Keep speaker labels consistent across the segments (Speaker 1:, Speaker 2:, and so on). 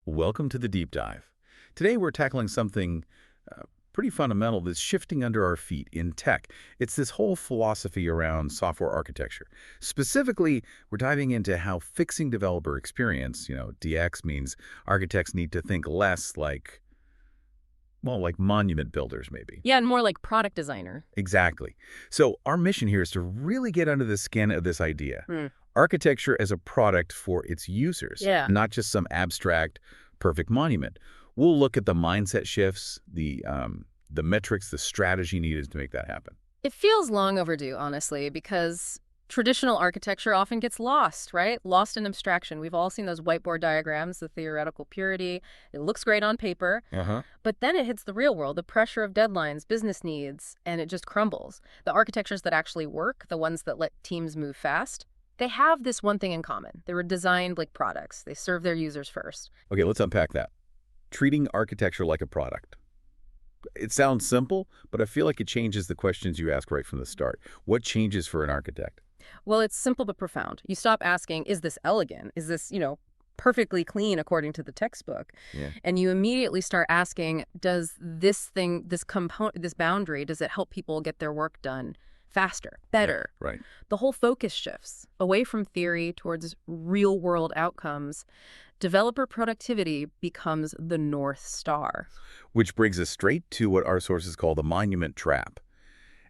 Speaker 1: Welcome to the deep dive. Today we're tackling something pretty fundamental that's shifting under our feet in tech. It's this whole philosophy around software architecture. Specifically, we're diving into how fixing developer experience, DX means architects need to think less like, well, like monument builders maybe.
Speaker 2: Yeah, and more like product designer.
Speaker 1: Exactly. So our mission here is to really get under the skin of this idea. Architecture as a product for its users,
Speaker 2: Yeah.
Speaker 1: not just some abstract, perfect monument. We'll look at the mindset shifts, the metrics, the strategy needed to make that happen.
Speaker 2: It feels long overdue, honestly, because traditional architecture often gets lost, right? Lost in abstraction. We've all seen those whiteboard diagrams, the theoretical purity. It looks great on paper, but then it hits the real world, the pressure of deadlines, business needs, and it just crumbles. The architectures that actually work, the ones that let teams move fast, they have this one thing in common. They were designed like products. They serve their users first.
Speaker 1: Okay, let's unpack that. Treating architecture like a product. It sounds simple, but I feel like it changes the questions you ask right from the start. What changes for an architect?
Speaker 2: Well, it's simple but profound. You stop asking, is this elegant? Is this, perfectly clean according to the textbook?
Speaker 1: Yeah.
Speaker 2: And you immediately start asking, does this thing, this component, this boundary, does it help people get their work done faster, better?
Speaker 1: Yeah, right.
Speaker 2: The whole focus shifts away from theory towards real-world outcomes. Developer productivity becomes the North Star.
Speaker 1: Which brings us straight to what our sources call the monument trap.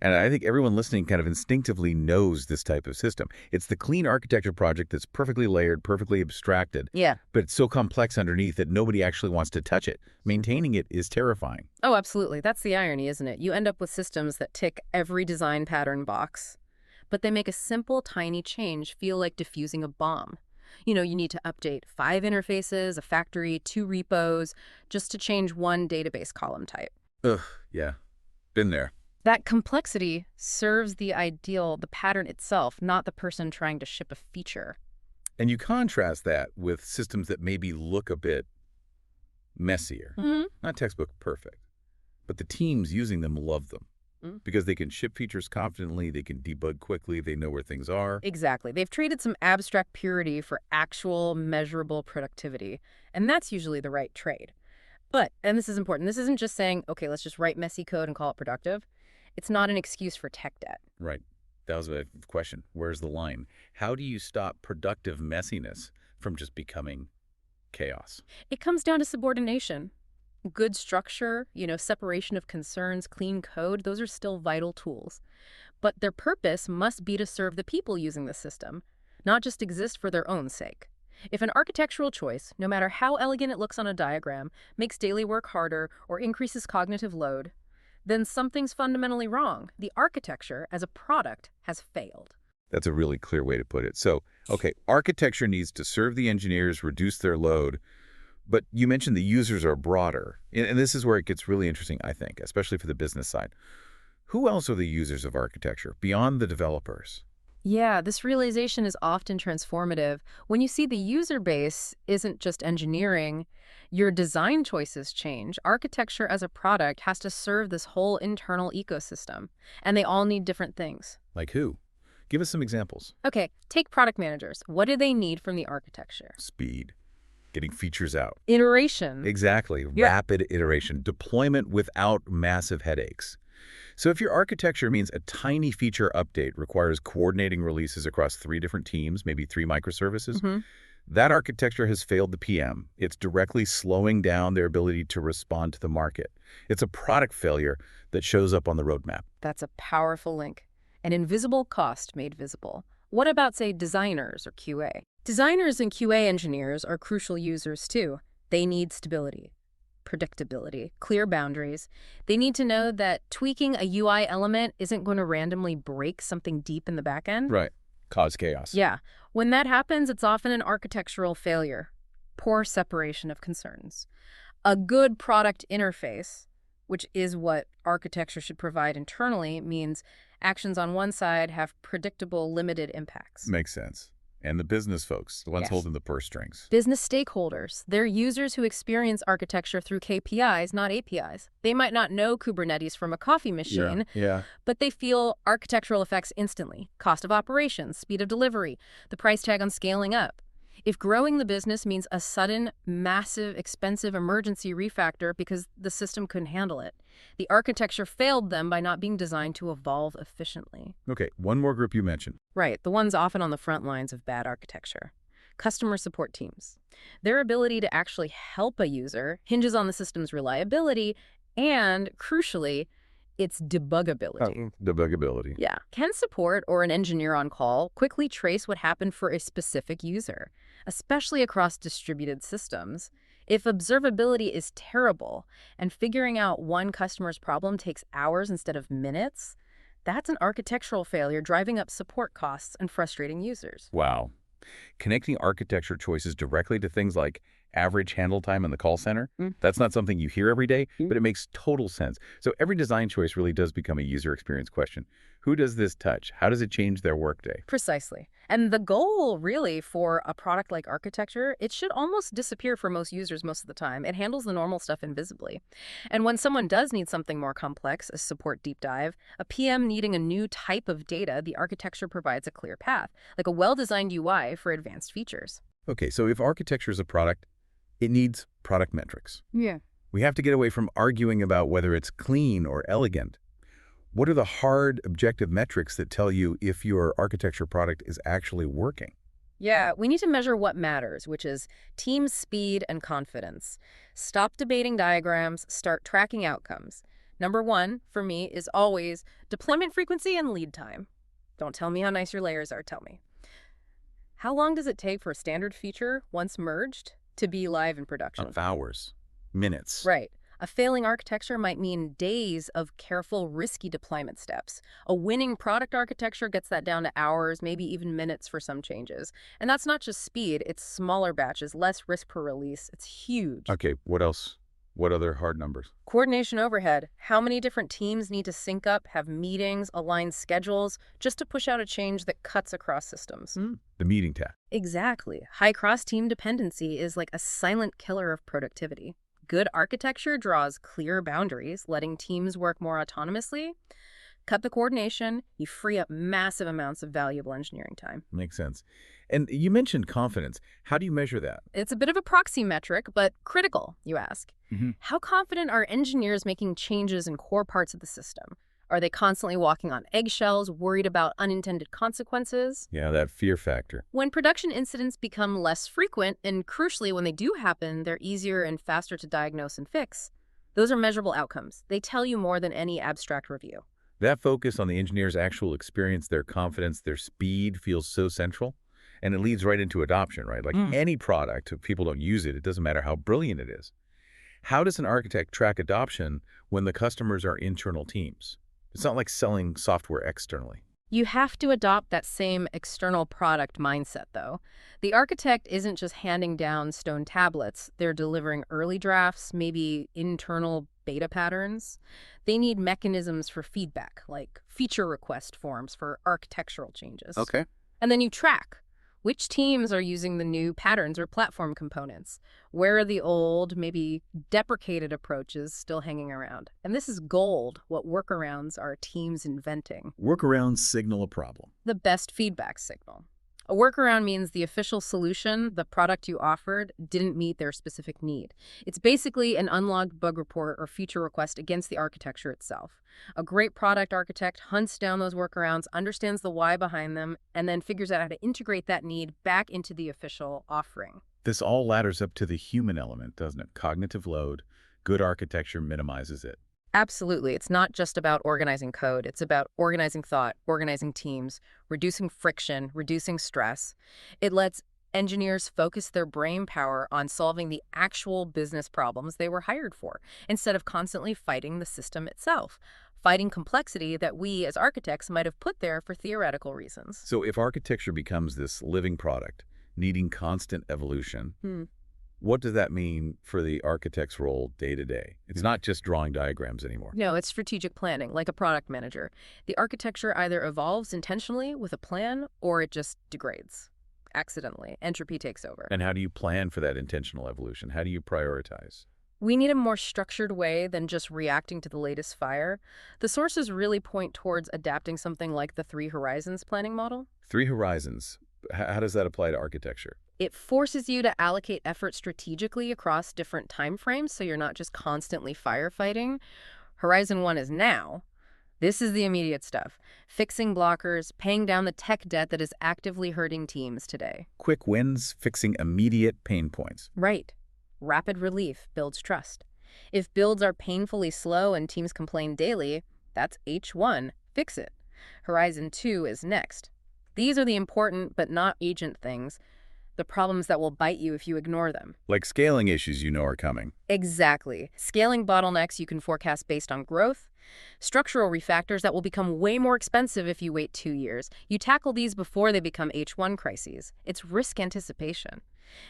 Speaker 1: And I think everyone listening kind of instinctively knows this type of system. It's the clean architecture project that's perfectly layered, perfectly abstracted,
Speaker 2: Yeah.
Speaker 1: but it's so complex underneath that nobody actually wants to touch it. Maintaining it is terrifying.
Speaker 2: Oh, absolutely. That's the irony, isn't it? You end up with systems that tick every design pattern box, but they make a simple, tiny change feel like diffusing a bomb. You need to update 5 interfaces, a factory, 2 repos, just to change one database column type.
Speaker 1: Ugh, yeah. Been there.
Speaker 2: That complexity serves the ideal, the pattern itself, not the person trying to ship a feature.
Speaker 1: And you contrast that with systems that maybe look a bit messier. Not textbook perfect, but the teams using them love them. Because they can ship features confidently, they can debug quickly, they know where things are.
Speaker 2: Exactly. They've traded some abstract purity for actual measurable productivity, and that's usually the right trade. But, and this is important, this isn't just saying, okay, let's just write messy code and call it productive. It's not an excuse for tech debt.
Speaker 1: Right. That was a question. Where's the line? How do you stop productive messiness from just becoming chaos?
Speaker 2: It comes down to subordination. Good structure, separation of concerns, clean code, those are still vital tools. But their purpose must be to serve the people using the system, not just exist for their own sake. If an architectural choice, no matter how elegant it looks on a diagram, makes daily work harder or increases cognitive load, then something's fundamentally wrong. The architecture as a product has failed.
Speaker 1: That's a really clear way to put it. So, okay, architecture needs to serve the engineers, reduce their load. But you mentioned the users are broader. And this is where it gets really interesting, I think, especially for the business side. Who else are the users of architecture beyond the developers?
Speaker 2: Yeah, this realization is often transformative. When you see the user base isn't just engineering, your design choices change. Architecture as a product has to serve this whole internal ecosystem, and they all need different things.
Speaker 1: Like who? Give us some examples.
Speaker 2: Okay, take product managers. What do they need from the architecture?
Speaker 1: Speed. Getting features out.
Speaker 2: Iteration.
Speaker 1: Exactly.
Speaker 2: Yeah.
Speaker 1: Rapid iteration. Deployment without massive headaches. So if your architecture means a tiny feature update requires coordinating releases across 3 different teams, maybe 3 microservices, that architecture has failed the PM. It's directly slowing down their ability to respond to the market. It's a product failure that shows up on the roadmap.
Speaker 2: That's a powerful link. An invisible cost made visible. What about, say, designers or QA? Designers and QA engineers are crucial users, too. They need stability, predictability, clear boundaries. They need to know that tweaking a UI element isn't going to randomly break something deep in the back end.
Speaker 1: Right. Cause chaos.
Speaker 2: Yeah. When that happens, it's often an architectural failure, poor separation of concerns. A good product interface, which is what architecture should provide internally, means actions on one side have predictable, limited impacts.
Speaker 1: Makes sense. And the business folks, the ones
Speaker 2: Yes.
Speaker 1: holding the purse strings.
Speaker 2: Business stakeholders, they're users who experience architecture through KPIs, not APIs. They might not know Kubernetes from a coffee machine,
Speaker 1: Yeah.
Speaker 2: but they feel architectural effects instantly. Cost of operations, speed of delivery, the price tag on scaling up. If growing the business means a sudden, massive, expensive emergency refactor because the system couldn't handle it, the architecture failed them by not being designed to evolve efficiently.
Speaker 1: Okay, one more group you mentioned.
Speaker 2: Right, the ones often on the front lines of bad architecture. Customer support teams. Their ability to actually help a user hinges on the system's reliability and, crucially, its debuggability.
Speaker 1: Debuggability.
Speaker 2: Yeah. Can support or an engineer on call quickly trace what happened for a specific user, especially across distributed systems? If observability is terrible and figuring out one customer's problem takes hours instead of minutes, that's an architectural failure driving up support costs and frustrating users.
Speaker 1: Wow. Connecting architecture choices directly to things like average handle time in the call center, that's not something you hear every day, but it makes total sense. So every design choice really does become a user experience question. Who does this touch? How does it change their workday?
Speaker 2: Precisely. And the goal, really, for a product like architecture, it should almost disappear for most users most of the time. It handles the normal stuff invisibly. And when someone does need something more complex, a support deep dive, a PM needing a new type of data, the architecture provides a clear path, like a well-designed UI for advanced features.
Speaker 1: Okay, so if architecture is a product, it needs product metrics.
Speaker 2: Yeah.
Speaker 1: We have to get away from arguing about whether it's clean or elegant. What are the hard, objective metrics that tell you if your architecture product is actually working?
Speaker 2: Yeah, we need to measure what matters, which is team speed and confidence. Stop debating diagrams, start tracking outcomes. Number one, for me, is always deployment frequency and lead time. Don't tell me how nice your layers are, tell me. How long does it take for a standard feature, once merged, to be live in production?
Speaker 1: Of hours, minutes.
Speaker 2: Right. A failing architecture might mean days of careful, risky deployment steps. A winning product architecture gets that down to hours, maybe even minutes for some changes. And that's not just speed, it's smaller batches, less risk per release. It's huge.
Speaker 1: Okay, what else? What other hard numbers?
Speaker 2: Coordination overhead. How many different teams need to sync up, have meetings, align schedules, just to push out a change that cuts across systems?
Speaker 1: The meeting tab.
Speaker 2: Exactly. High cross-team dependency is like a silent killer of productivity. Good architecture draws clear boundaries, letting teams work more autonomously. Cut the coordination, you free up massive amounts of valuable engineering time.
Speaker 1: Makes sense. And you mentioned confidence. How do you measure that?
Speaker 2: It's a bit of a proxy metric, but critical, you ask. How confident are engineers making changes in core parts of the system? Are they constantly walking on eggshells, worried about unintended consequences?
Speaker 1: Yeah, that fear factor.
Speaker 2: When production incidents become less frequent, and crucially, when they do happen, they're easier and faster to diagnose and fix, those are measurable outcomes. They tell you more than any abstract review.
Speaker 1: That focus on the engineer's actual experience, their confidence, their speed feels so central. And it leads right into adoption, right? Like any product, if people don't use it, it doesn't matter how brilliant it is. How does an architect track adoption when the customers are internal teams? It's not like selling software externally.
Speaker 2: You have to adopt that same external product mindset, though. The architect isn't just handing down stone tablets. They're delivering early drafts, maybe internal beta patterns. They need mechanisms for feedback, like feature request forms for architectural changes.
Speaker 1: Okay.
Speaker 2: And then you track. Which teams are using the new patterns or platform components? Where are the old, maybe deprecated approaches still hanging around? And this is gold, what workarounds are teams inventing.
Speaker 1: Workarounds signal a problem.
Speaker 2: The best feedback signal. A workaround means the official solution, the product you offered, didn't meet their specific need. It's basically an unlogged bug report or feature request against the architecture itself. A great product architect hunts down those workarounds, understands the why behind them, and then figures out how to integrate that need back into the official offering.
Speaker 1: This all ladders up to the human element, doesn't it? Cognitive load. Good architecture minimizes it.
Speaker 2: Absolutely. It's not just about organizing code. It's about organizing thought, organizing teams, reducing friction, reducing stress. It lets engineers focus their brain power on solving the actual business problems they were hired for, instead of constantly fighting the system itself, fighting complexity that we as architects might have put there for theoretical reasons.
Speaker 1: So if architecture becomes this living product, needing constant evolution, what does that mean for the architect's role day to day? It's not just drawing diagrams anymore.
Speaker 2: No, it's strategic planning, like a product manager. The architecture either evolves intentionally with a plan, or it just degrades accidentally. Entropy takes over.
Speaker 1: And how do you plan for that intentional evolution? How do you prioritize?
Speaker 2: We need a more structured way than just reacting to the latest fire. The sources really point towards adapting something like the 3 Horizons planning model.
Speaker 1: 3 Horizons. How does that apply to architecture?
Speaker 2: It forces you to allocate effort strategically across different time frames so you're not just constantly firefighting. Horizon 1 is now. This is the immediate stuff. Fixing blockers, paying down the tech debt that is actively hurting teams today.
Speaker 1: Quick wins, fixing immediate pain points.
Speaker 2: Right. Rapid relief builds trust. If builds are painfully slow and teams complain daily, that's H1. Fix it. Horizon 2 is next. These are the important but not agent things, the problems that will bite you if you ignore them.
Speaker 1: Like scaling issues you know are coming.
Speaker 2: Exactly. Scaling bottlenecks you can forecast based on growth. Structural refactors that will become way more expensive if you wait 2 years. You tackle these before they become H1 crises. It's risk anticipation.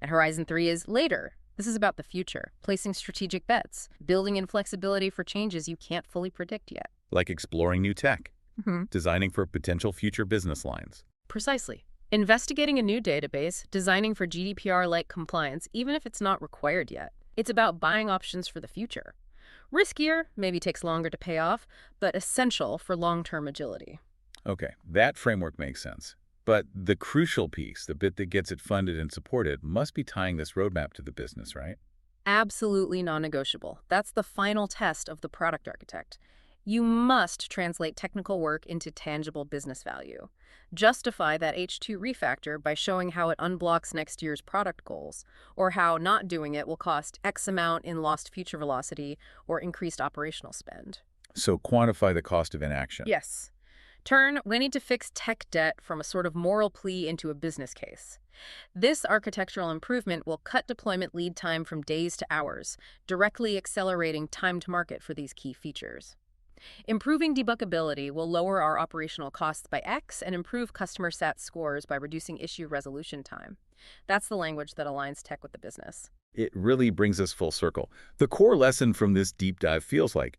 Speaker 2: And Horizon 3 is later. This is about the future, placing strategic bets, building in flexibility for changes you can't fully predict yet.
Speaker 1: Like exploring new tech,
Speaker 2: Mm-hmm.
Speaker 1: designing for potential future business lines.
Speaker 2: Precisely. Investigating a new database, designing for GDPR-like compliance, even if it's not required yet. It's about buying options for the future. Riskier, maybe takes longer to pay off, but essential for long-term agility.
Speaker 1: Okay, that framework makes sense. But the crucial piece, the bit that gets it funded and supported, must be tying this roadmap to the business, right?
Speaker 2: Absolutely non-negotiable. That's the final test of the product architect. You must translate technical work into tangible business value. Justify that H2 refactor by showing how it unblocks next year's product goals, or how not doing it will cost X amount in lost future velocity or increased operational spend.
Speaker 1: So quantify the cost of inaction.
Speaker 2: Yes. We need to fix tech debt from a sort of moral plea into a business case. This architectural improvement will cut deployment lead time from days to hours, directly accelerating time to market for these key features. Improving debuggability will lower our operational costs by X and improve customer sat scores by reducing issue resolution time. That's the language that aligns tech with the business.
Speaker 1: It really brings us full circle. The core lesson from this deep dive feels like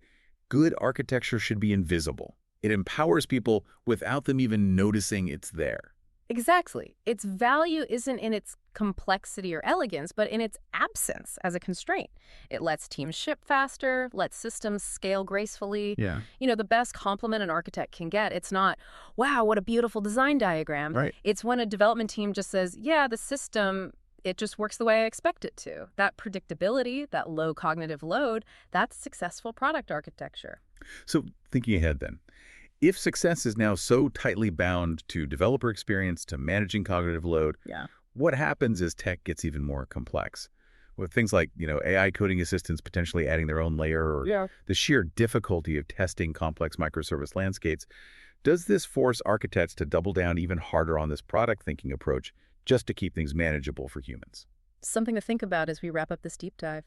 Speaker 1: good architecture should be invisible. It empowers people without them even noticing it's there.
Speaker 2: Exactly. Its value isn't in its complexity or elegance, but in its absence as a constraint. It lets teams ship faster, lets systems scale gracefully.
Speaker 1: Yeah.
Speaker 2: The best compliment an architect can get, it's not, wow, what a beautiful design diagram.
Speaker 1: Right.
Speaker 2: It's when a development team just says, yeah, the system, it just works the way I expect it to. That predictability, that low cognitive load, that's successful product architecture.
Speaker 1: So thinking ahead then, if success is now so tightly bound to developer experience, to managing cognitive load,
Speaker 2: Yeah.
Speaker 1: what happens as tech gets even more complex? With things like, AI coding assistants potentially adding their own layer, or
Speaker 2: Yeah.
Speaker 1: the sheer difficulty of testing complex microservice landscapes, does this force architects to double down even harder on this product thinking approach just to keep things manageable for humans?
Speaker 2: Something to think about as we wrap up this deep dive.